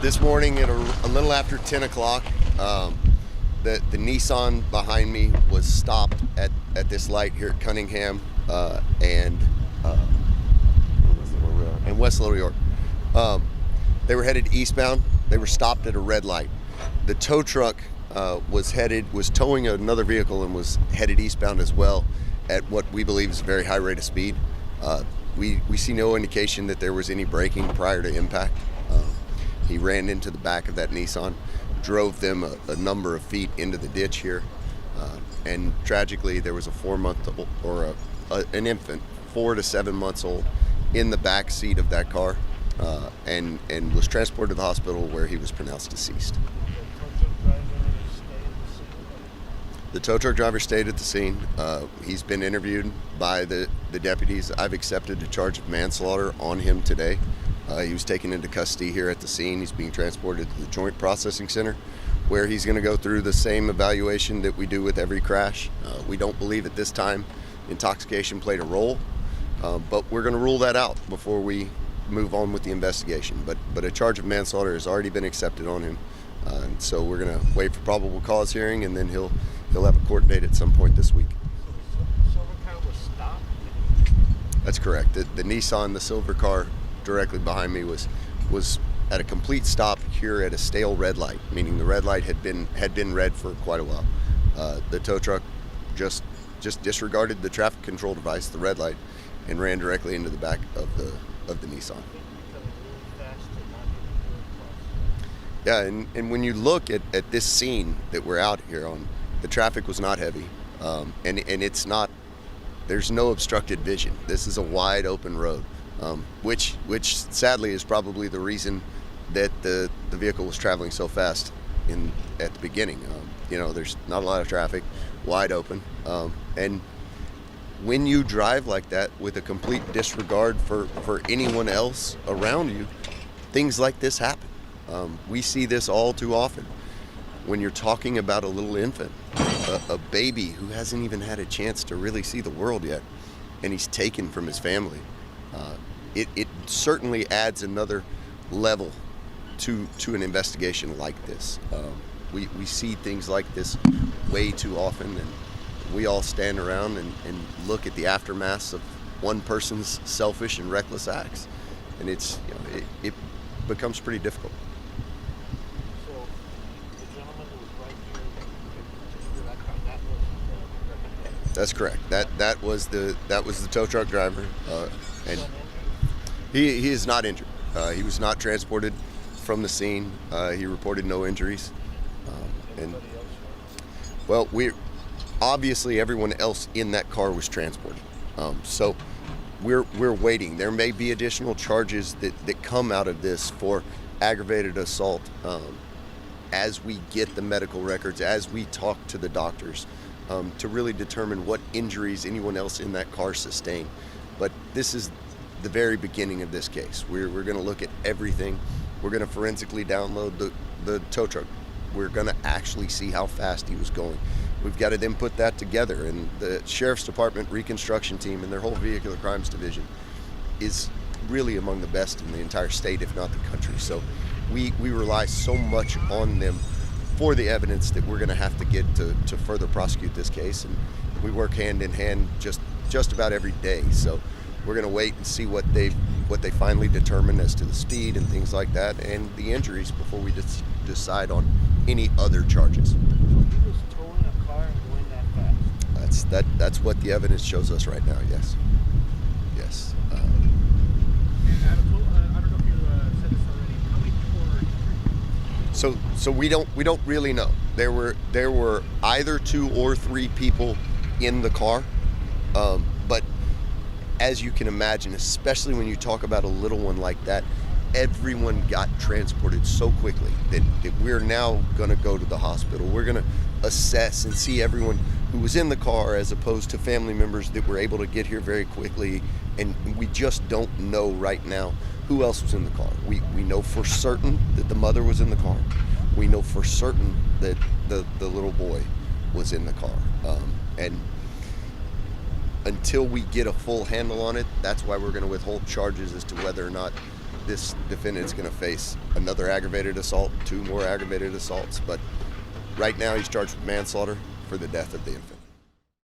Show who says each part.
Speaker 1: This morning at a little after 10 o'clock, the Nissan behind me was stopped at this light here at Cunningham and West Little York. They were headed eastbound. They were stopped at a red light. The tow truck was towing another vehicle and was headed eastbound as well at what we believe is a very high rate of speed. We see no indication that there was any braking prior to impact. He ran into the back of that Nissan, drove them a number of feet into the ditch here, and tragically there was a 4-month-old or an infant, 4 to 7 months old, in the back seat of that car, and was transported to the hospital where he was pronounced deceased. The tow truck driver stayed at the scene. He's been interviewed by the deputies. I've accepted a charge of manslaughter on him today. He was taken into custody here at the scene. He's being transported to the Joint Processing Center, where he's going to go through the same evaluation that we do with every crash. We don't believe at this time intoxication played a role, but we're going to rule that out before we move on with the investigation. But a charge of manslaughter has already been accepted on him, and so we're going to wait for probable cause hearing, and then he'll have a court date at some point this week.
Speaker 2: So the silver car was stopped?
Speaker 1: That's correct. The Nissan, the silver car directly behind me, was at a complete stop here at a stale red light, meaning the red light had been red for quite a while. The tow truck just disregarded the traffic control device, the red light, and ran directly into the back of the Nissan. Yeah, and when you look at this scene that we're out here on, the traffic was not heavy, and it's not. There's no obstructed vision. This is a wide open road, which sadly is probably the reason that the vehicle was traveling so fast at the beginning. There's not a lot of traffic, wide open, and when you drive like that with a complete disregard for anyone else around you, things like this happen. We see this all too often. When you're talking about a little infant, a baby who hasn't even had a chance to really see the world yet, and he's taken from his family, it certainly adds another level to an investigation like this. We see things like this way too often, and we all stand around and look at the aftermaths of one person's selfish and reckless acts, and it becomes pretty difficult.
Speaker 2: So the gentleman who was right here, that car, that was
Speaker 1: That's correct. That was the tow truck driver, and he is not injured. He was not transported from the scene. He reported no injuries, and well, obviously everyone else in that car was transported. So we're waiting. There may be additional charges that come out of this for aggravated assault as we get the medical records, as we talk to the doctors, to really determine what injuries anyone else in that car sustained. But this is the very beginning of this case. We're going to look at everything. We're going to forensically download the tow truck. We're going to actually see how fast he was going. We've got to then put that together, and the Sheriff's Department reconstruction team and their whole vehicular crimes division is really among the best in the entire state, if not the country. So we rely so much on them for the evidence that we're going to have to get to further prosecute this case, and we work hand in hand just about every day. So we're going to wait and see what they finally determine as to the speed and things like that, and the injuries, before we decide on any other charges.
Speaker 2: So he was towing a car and going that fast?
Speaker 1: That's what the evidence shows us right now. Yes.
Speaker 3: I don't know if you said this already. How many people were injured?
Speaker 1: So we don't really know. There were either 2 or 3 people in the car, but as you can imagine, especially when you talk about a little one like that, everyone got transported so quickly that we're now going to go to the hospital. We're going to assess and see everyone who was in the car, as opposed to family members that were able to get here very quickly, and we just don't know right now who else was in the car. We know for certain that the mother was in the car. We know for certain that the little boy was in the car, and until we get a full handle on it, that's why we're going to withhold charges as to whether or not this defendant's going to face another aggravated assault, 2 more aggravated assaults, but right now he's charged with manslaughter for the death of the infant.